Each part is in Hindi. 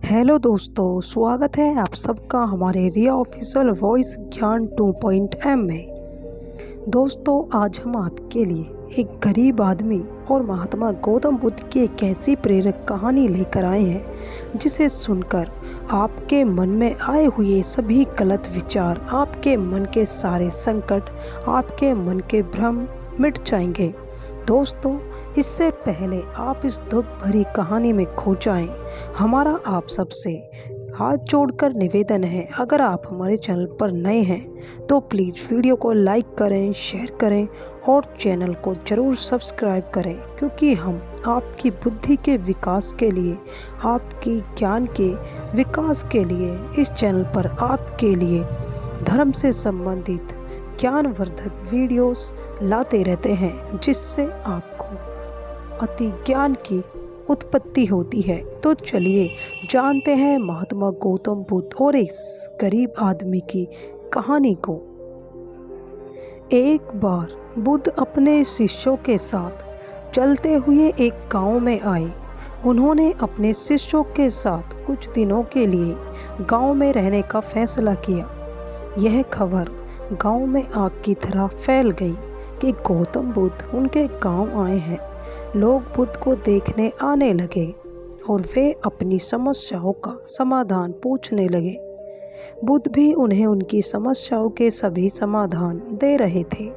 हेलो दोस्तों, स्वागत है आप सबका हमारे रिया ऑफिशियल वॉइस ज्ञान 2.m में। दोस्तों, आज हम आपके लिए एक गरीब आदमी और महात्मा गौतम बुद्ध की एक ऐसी प्रेरक कहानी लेकर आए हैं जिसे सुनकर आपके मन में आए हुए सभी गलत विचार, आपके मन के सारे संकट, आपके मन के भ्रम मिट जाएंगे। दोस्तों, इससे पहले आप इस दुख भरी कहानी में खो जाएं, हमारा आप सबसे हाथ जोड़कर निवेदन है, अगर आप हमारे चैनल पर नए हैं तो प्लीज़ वीडियो को लाइक करें, शेयर करें और चैनल को ज़रूर सब्सक्राइब करें, क्योंकि हम आपकी बुद्धि के विकास के लिए, आपकी ज्ञान के विकास के लिए इस चैनल पर आपके लिए धर्म से संबंधित ज्ञानवर्धक वीडियोस लाते रहते हैं, जिससे आपको अति ज्ञान की उत्पत्ति होती है। तो चलिए जानते हैं महात्मा गौतम बुद्ध और इस गरीब आदमी की कहानी को। एक बार बुद्ध अपने शिष्यों के साथ चलते हुए एक गांव में आए। उन्होंने अपने शिष्यों के साथ कुछ दिनों के लिए गांव में रहने का फैसला किया। यह खबर गांव में आग की तरह फैल गई कि गौतम बुद्ध उनके गांव आए हैं। लोग बुद्ध को देखने आने लगे और वे अपनी समस्याओं का समाधान पूछने लगे। बुद्ध भी उन्हें उनकी समस्याओं के सभी समाधान दे रहे थे।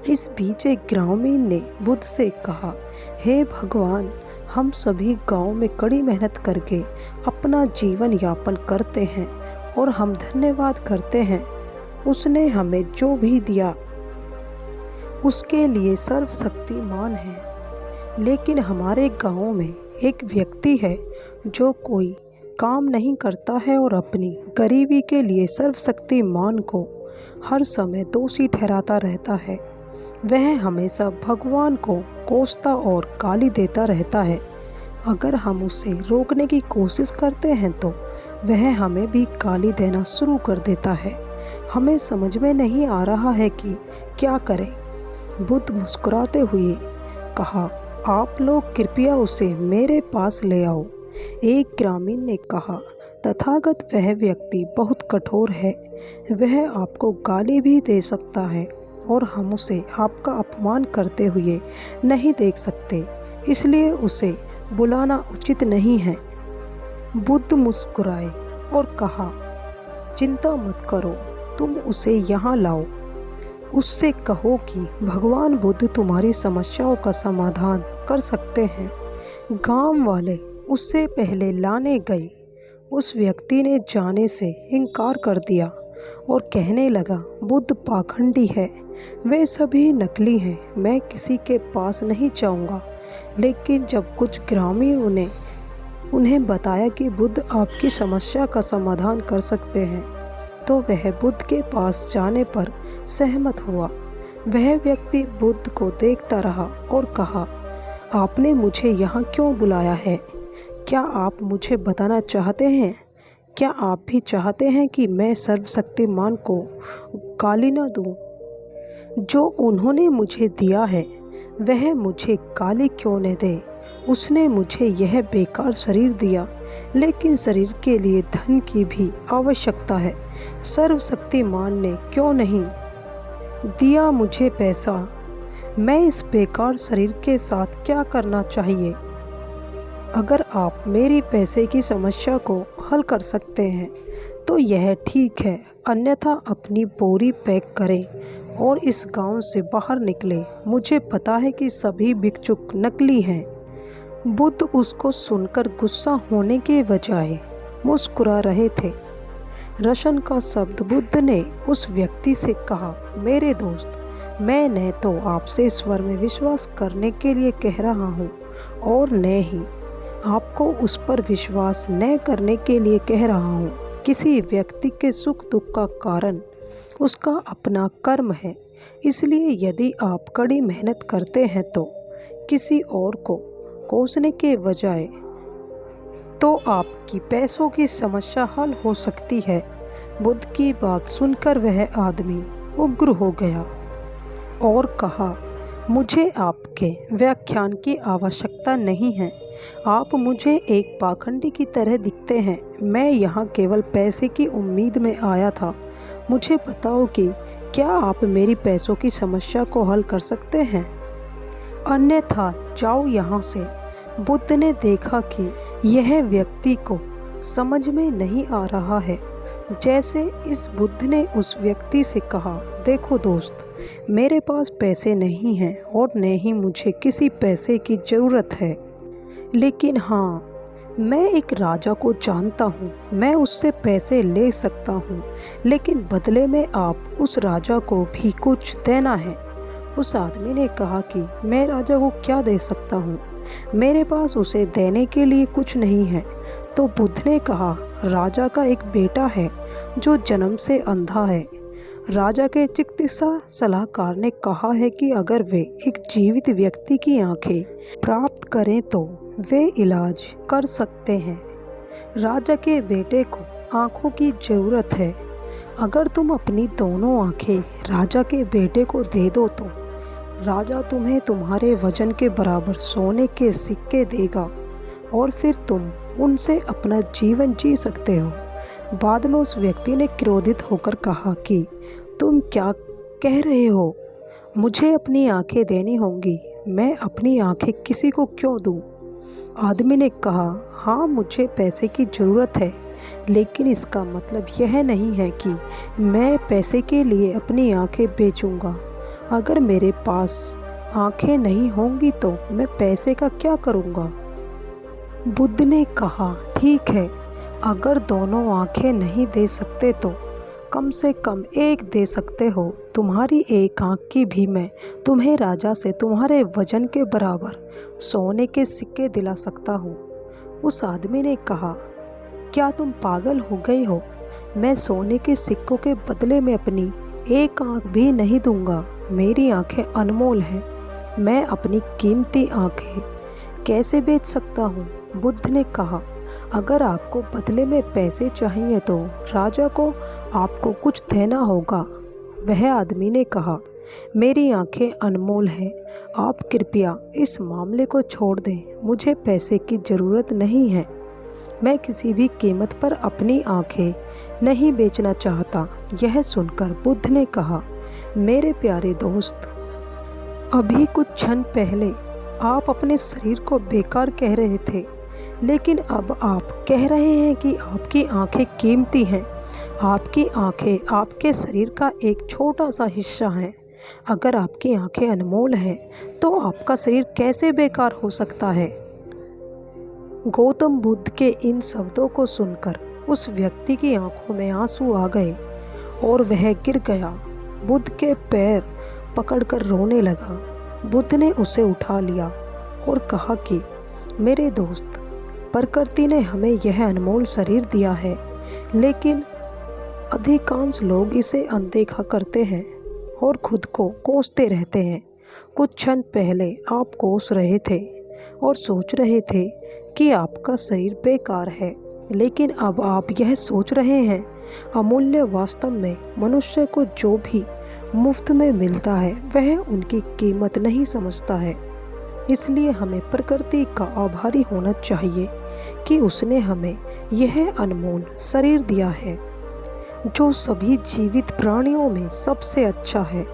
इस बीच एक ग्रामीण ने बुद्ध से कहा, हे भगवान, हम सभी गांव में कड़ी मेहनत करके अपना जीवन यापन करते हैं और हम धन्यवाद करते हैं। उसने हमें जो भी दिया उसके लिए सर्वशक्तिमान है। लेकिन हमारे गांव में एक व्यक्ति है जो कोई काम नहीं करता है और अपनी गरीबी के लिए सर्वशक्तिमान को हर समय दोषी ठहराता रहता है। वह हमेशा भगवान को कोसता और गाली देता रहता है। अगर हम उसे रोकने की कोशिश करते हैं तो वह हमें भी गाली देना शुरू कर देता है। हमें समझ में नहीं आ रहा है कि क्या करें। बुद्ध मुस्कुराते हुए कहा, आप लोग कृपया उसे मेरे पास ले आओ। एक ग्रामीण ने कहा, तथागत वह व्यक्ति बहुत कठोर है। वह आपको गाली भी दे सकता है और हम उसे आपका अपमान करते हुए नहीं देख सकते, इसलिए उसे बुलाना उचित नहीं है। बुद्ध मुस्कुराए और कहा, चिंता मत करो, तुम उसे यहाँ लाओ। उससे कहो कि भगवान बुद्ध तुम्हारी समस्याओं का समाधान कर सकते हैं। गांव वाले उससे पहले लाने गए। उस व्यक्ति ने जाने से इनकार कर दिया और कहने लगा, बुद्ध पाखंडी है, वे सभी नकली हैं, मैं किसी के पास नहीं जाऊंगा। लेकिन जब कुछ ग्रामीणों ने उन्हें बताया कि बुद्ध आपकी समस्या का समाधान कर सकते हैं, तो वह बुद्ध के पास जाने पर सहमत हुआ। वह व्यक्ति बुद्ध को देखता रहा और कहा, आपने मुझे यहाँ क्यों बुलाया है? क्या आप मुझे बताना चाहते हैं? क्या आप भी चाहते हैं कि मैं सर्वशक्तिमान को गाली न दूँ? जो उन्होंने मुझे दिया है वह मुझे गाली क्यों न दे? उसने मुझे यह बेकार शरीर दिया, लेकिन शरीर के लिए धन की भी आवश्यकता है। सर्वशक्तिमान ने क्यों नहीं दिया मुझे पैसा? मैं इस बेकार शरीर के साथ क्या करना चाहिए? अगर आप मेरी पैसे की समस्या को हल कर सकते हैं तो यह ठीक है, अन्यथा अपनी बोरी पैक करें और इस गांव से बाहर निकले। मुझे पता है कि सभी भिक्षुक नकली हैं। बुद्ध उसको सुनकर गुस्सा होने के बजाय मुस्कुरा रहे थे। रशन का शब्द बुद्ध ने उस व्यक्ति से कहा, मेरे दोस्त, मैं न तो आपसे ईश्वर में विश्वास करने के लिए कह रहा हूँ और न ही आपको उस पर विश्वास न करने के लिए कह रहा हूँ। किसी व्यक्ति के सुख दुख का कारण उसका अपना कर्म है, इसलिए यदि आप कड़ी मेहनत करते हैं तो किसी और को कोसने के बजाय तो आपकी पैसों की समस्या हल हो सकती है। बुद्ध की बात सुनकर वह आदमी उग्र हो गया और कहा, मुझे आपके व्याख्यान की आवश्यकता नहीं है। आप मुझे एक पाखंडी की तरह दिखते हैं। मैं यहाँ केवल पैसे की उम्मीद में आया था। मुझे बताओ कि क्या आप मेरी पैसों की समस्या को हल कर सकते हैं, अन्यथा जाओ यहाँ से। बुद्ध ने देखा कि यह व्यक्ति को समझ में नहीं आ रहा है। जैसे इस बुद्ध ने उस व्यक्ति से कहा, देखो दोस्त, मेरे पास पैसे नहीं हैं और न ही मुझे किसी पैसे की ज़रूरत है, लेकिन हाँ, मैं एक राजा को जानता हूँ। मैं उससे पैसे ले सकता हूँ, लेकिन बदले में आप उस राजा को भी कुछ देना है। उस आदमी ने कहा कि मैं राजा को क्या दे सकता हूँ, मेरे पास उसे देने के लिए कुछ नहीं है। तो बुद्ध ने कहा, राजा का एक बेटा है जो जन्म से अंधा है। राजा के चिकित्सा सलाहकार ने कहा है कि अगर वे एक जीवित व्यक्ति की आंखें प्राप्त करें तो वे इलाज कर सकते हैं। राजा के बेटे को आंखों की ज़रूरत है। अगर तुम अपनी दोनों आंखें राजा के बेटे को दे दो तो राजा तुम्हें तुम्हारे वजन के बराबर सोने के सिक्के देगा और फिर तुम उनसे अपना जीवन जी सकते हो। बाद में उस व्यक्ति ने क्रोधित होकर कहा कि तुम क्या कह रहे हो, मुझे अपनी आंखें देनी होंगी। मैं अपनी आंखें किसी को क्यों दूं? आदमी ने कहा, हाँ, मुझे पैसे की ज़रूरत है, लेकिन इसका मतलब यह नहीं है कि मैं पैसे के लिए अपनी आंखें बेचूंगा। अगर मेरे पास आंखें नहीं होंगी तो मैं पैसे का क्या करूंगा? बुद्ध ने कहा, ठीक है, अगर दोनों आंखें नहीं दे सकते तो कम से कम एक दे सकते हो। तुम्हारी एक आंख की भी मैं तुम्हें राजा से तुम्हारे वजन के बराबर सोने के सिक्के दिला सकता हूँ। उस आदमी ने कहा, क्या तुम पागल हो गए हो? मैं सोने के सिक्कों के बदले में अपनी एक आंख भी नहीं दूंगा। मेरी आंखें अनमोल हैं। मैं अपनी कीमती आंखें कैसे बेच सकता हूँ? बुद्ध ने कहा, अगर आपको बदले में पैसे चाहिए तो राजा को आपको कुछ देना होगा। वह आदमी ने कहा, मेरी आंखें अनमोल हैं, आप कृपया इस मामले को छोड़ दें। मुझे पैसे की ज़रूरत नहीं है। मैं किसी भी कीमत पर अपनी आंखें नहीं बेचना चाहता। यह सुनकर बुद्ध ने कहा, मेरे प्यारे दोस्त, अभी कुछ क्षण पहले आप अपने शरीर को बेकार कह रहे थे, लेकिन अब आप कह रहे हैं कि आपकी आंखें कीमती हैं। आपकी आंखें आपके शरीर का एक छोटा सा हिस्सा हैं। अगर आपकी आंखें अनमोल हैं तो आपका शरीर कैसे बेकार हो सकता है? गौतम बुद्ध के इन शब्दों को सुनकर उस व्यक्ति की आंखों में आंसू आ गए और वह गिर गया। बुद्ध के पैर पकड़कर रोने लगा। बुद्ध ने उसे उठा लिया और कहा कि मेरे दोस्त, प्रकृति ने हमें यह अनमोल शरीर दिया है, लेकिन अधिकांश लोग इसे अनदेखा करते हैं और खुद को कोसते रहते हैं। कुछ क्षण पहले आप कोस रहे थे और सोच रहे थे कि आपका शरीर बेकार है, लेकिन अब आप यह सोच रहे हैं अमूल्य। वास्तव में मनुष्य को जो भी मुफ्त में मिलता है वह उनकी कीमत नहीं समझता है। इसलिए हमें प्रकृति का आभारी होना चाहिए कि उसने हमें यह अनमोल शरीर दिया है, जो सभी जीवित प्राणियों में सबसे अच्छा है।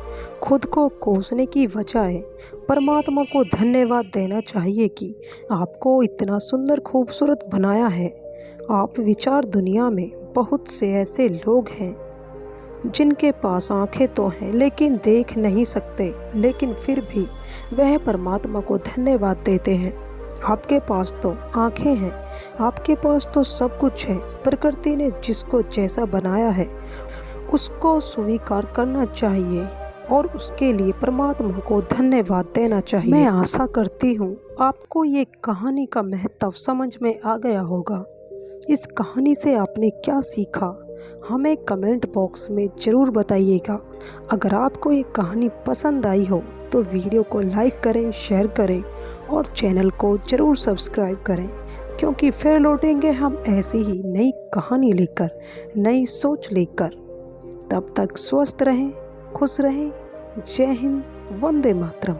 खुद को कोसने की बजाय परमात्मा को धन्यवाद देना चाहिए कि आपको इतना सुंदर खूबसूरत बनाया है। आप विचार दुनिया में बहुत से ऐसे लोग हैं जिनके पास आंखें तो हैं लेकिन देख नहीं सकते, लेकिन फिर भी वह परमात्मा को धन्यवाद देते हैं। आपके पास तो आंखें हैं, आपके पास तो सब कुछ है। प्रकृति ने जिसको जैसा बनाया है उसको स्वीकार करना चाहिए और उसके लिए परमात्मा को धन्यवाद देना चाहिए। मैं आशा करती हूँ आपको ये कहानी का महत्व समझ में आ गया होगा। इस कहानी से आपने क्या सीखा हमें कमेंट बॉक्स में ज़रूर बताइएगा। अगर आपको ये कहानी पसंद आई हो तो वीडियो को लाइक करें, शेयर करें और चैनल को ज़रूर सब्सक्राइब करें, क्योंकि फिर लौटेंगे हम ऐसी ही नई कहानी लेकर, नई सोच लेकर। तब तक स्वस्थ रहें, खुश रहें। जय हिंद, वंदे मातरम।